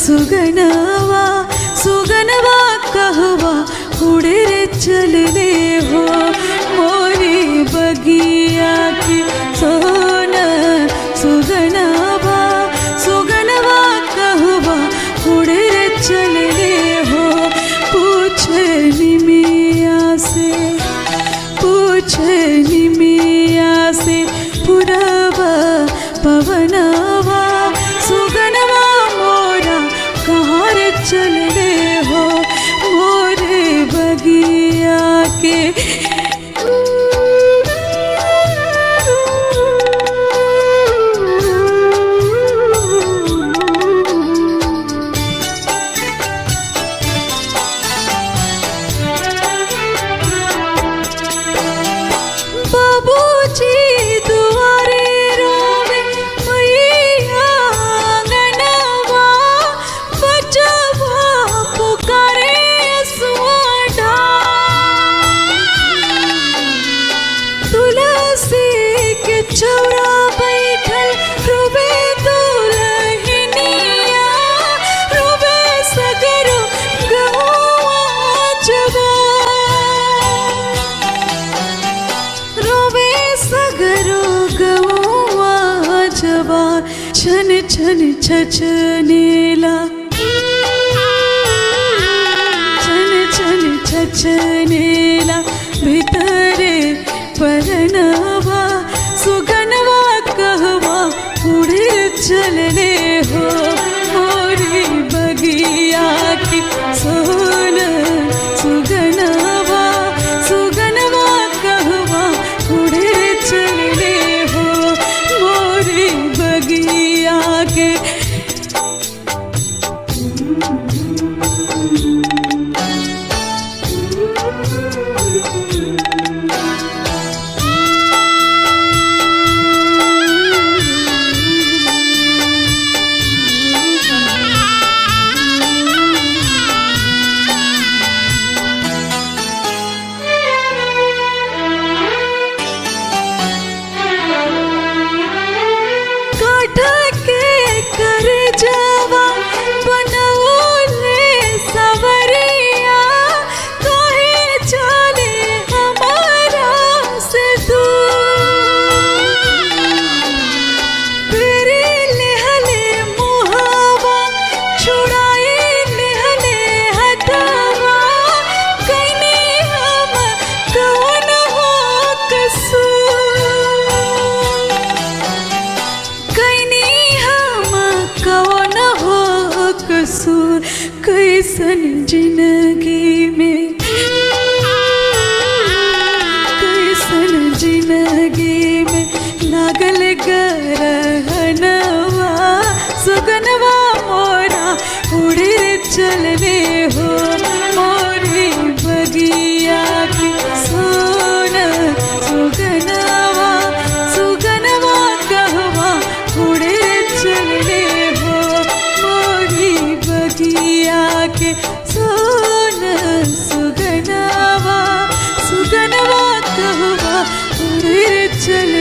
सुगनवा सुगनवा कहवा उड़े रे चलने हो मोरी बगिया की सोना सुगनवा सुगनवा कहवा उड़े रे चलने हो पूछे निमिया से पुरवा पवनवा सुगनवा मोरा कहाँ रे चलने हो मोरे बगिया के बाबूजी दुआरे रोवे मैया आंगनवा बचवा पुकारे सुआडा तुलसी के चौरा बैठल रोवे दुल्हनिया रोवे सगरो गहुआ जवा रोवे सगरो गहुआ जवान छन छन छछनेला छन छन छछनेला भीतरे परनवा सुगनवा कहवा उड़े चलने हो मोरी बगिया की सोना सुगनवा सुगनवा कहवा उड़े चलने हो मोरी बगिया के कैसन जिंदगी में कैसन जिंदगी में लागल गरहनवा सुगनवा मोरा उड़े चलने हो मोरी बगिया की सोना सुगनवा सुगनवा कहवा उड़े चलने हो मोरी बगिया के सोना सुगनवा सुगनवा कहवा उड़े चल